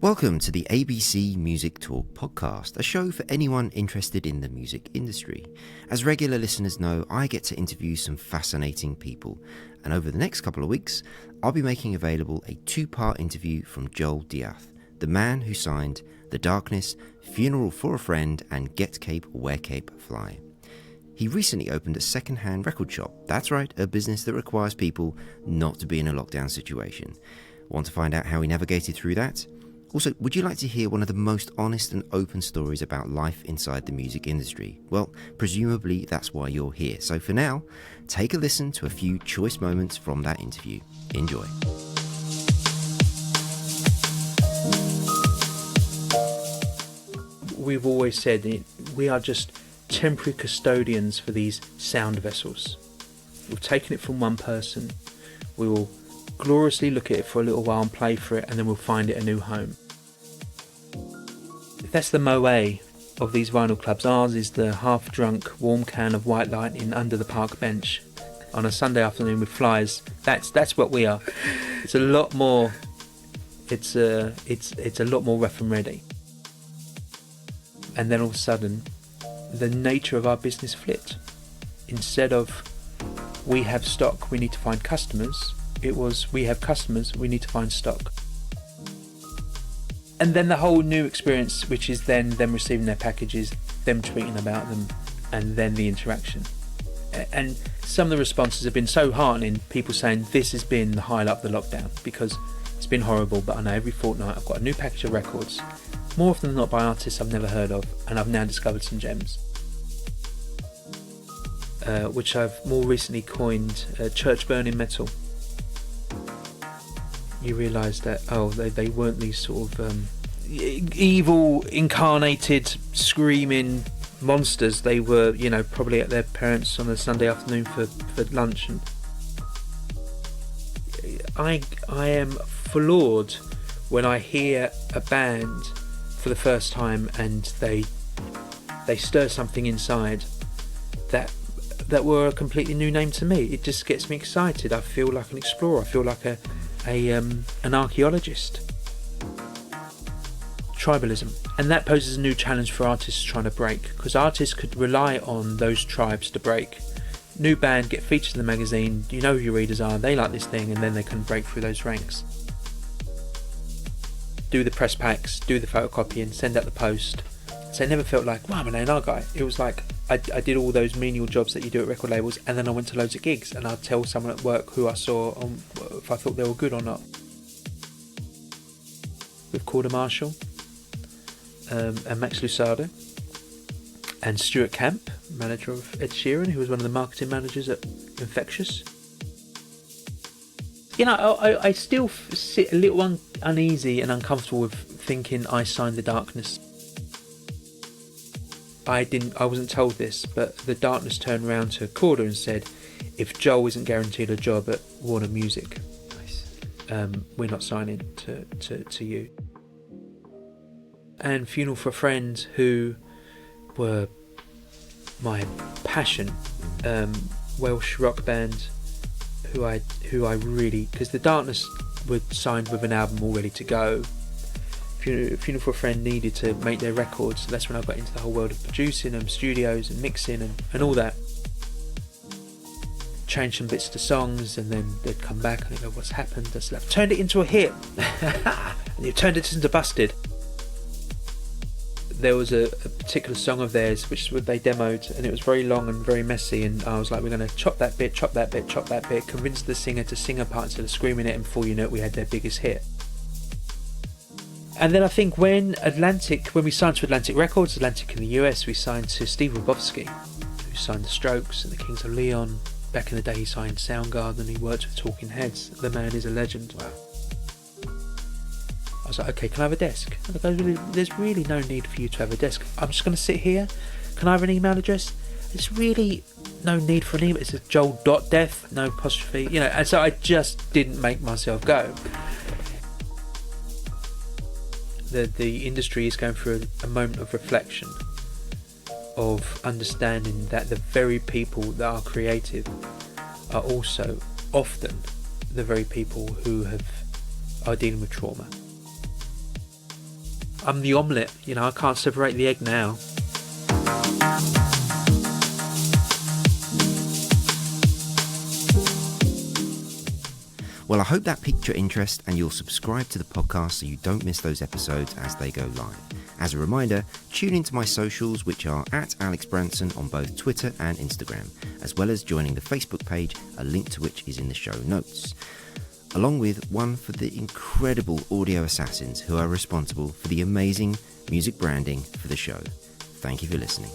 Welcome to the ABC Music Talk podcast, a show for anyone interested in the music industry. As regular listeners know, I get to interview some fascinating people, and over the next couple of weeks, I'll be making available a two-part interview from Joel Diath, the man who signed The Darkness, Funeral for a Friend, and Get Cape, Wear Cape, Fly. He recently opened a second-hand record shop. That's right, a business that requires people not to be in a lockdown situation. Want to find out how he navigated through that? Also, would you like to hear one of the most honest and open stories about life inside the music industry? Well, presumably that's why you're here. So for now, take a listen to a few choice moments from that interview. Enjoy. We've always said we are just temporary custodians for these sound vessels. We've taken it from one person, we will gloriously look at it for a little while and play for it, and then we'll find it a new home. That's the moe of these vinyl clubs. Ours is the half-drunk warm can of White Lightning under the park bench on a Sunday afternoon with flies. That's what we are. It's a lot more. It's a lot more rough and ready. And then all of a sudden, the nature of our business flipped. Instead of we have stock, we need to find customers. It was we have customers, we need to find stock. And then the whole new experience, which is then them receiving their packages, them tweeting about them, and then the interaction. And some of the responses have been so heartening, people saying this has been the highlight of the lockdown, because it's been horrible, but I know every fortnight I've got a new package of records, more often than not by artists I've never heard of, and I've now discovered some gems. Which I've more recently coined church burning metal. You realise that they weren't these sort of evil incarnated screaming monsters. They were, probably at their parents' on a Sunday afternoon for lunch. And I am floored when I hear a band for the first time and they stir something inside that were a completely new name to me. It just gets me excited. I feel like an explorer. I feel like an archaeologist. Tribalism, and that poses a new challenge for artists trying to break, because artists could rely on those tribes to break. New band, get featured in the magazine, you know who your readers are, they like this thing, and then they can break through those ranks. Do the press packs, do the photocopying, send out the post. So it never felt like, wow, I'm an A&R guy. It was like I did all those menial jobs that you do at record labels, and then I went to loads of gigs, and I'd tell someone at work who I saw if I thought they were good or not. With Corda Marshall and Max Lusardo and Stuart Camp, manager of Ed Sheeran, who was one of the marketing managers at Infectious. I still sit a little uneasy and uncomfortable with thinking I signed The Darkness. I wasn't told this, but The Darkness turned around to Corda and said, if Joel isn't guaranteed a job at Warner Music, we're not signing to you. And Funeral for a Friend, who were my passion, Welsh rock band, who I really, because The Darkness were signed with an album all ready to go. Funeral for a Friend needed to make their records, so that's when I got into the whole world of producing and studios and mixing and all that. Changed some bits to songs, and then they'd come back and they'd go, what's happened? I said, I've turned it into a hit. And you've turned it into Busted. There was a particular song of theirs which they demoed, and it was very long and very messy, and I was like, we're going to chop that bit, convince the singer to sing a part instead of screaming it, and before you know it, we had their biggest hit. And then I think when we signed to Atlantic Records, Atlantic in the US, we signed to Steve Robowski, who signed The Strokes and the Kings of Leon. Back in the day he signed Soundgarden, he worked with Talking Heads. The man is a legend. Wow. I was like, okay, can I have a desk? And I go, there's really no need for you to have a desk. I'm just going to sit here. Can I have an email address? There's really no need for an email. It's a Joel.death, no apostrophe, and so I just didn't make myself go. The industry is going through a moment of reflection, of understanding that the very people that are creative are also often the very people who are dealing with trauma. I'm the omelette, you know, I can't separate the egg now. Well, I hope that piqued your interest and you'll subscribe to the podcast so you don't miss those episodes as they go live. As a reminder, tune into my socials, which are at Alex Branson on both Twitter and Instagram, as well as joining the Facebook page, a link to which is in the show notes, along with one for the incredible audio assassins who are responsible for the amazing music branding for the show. Thank you for listening.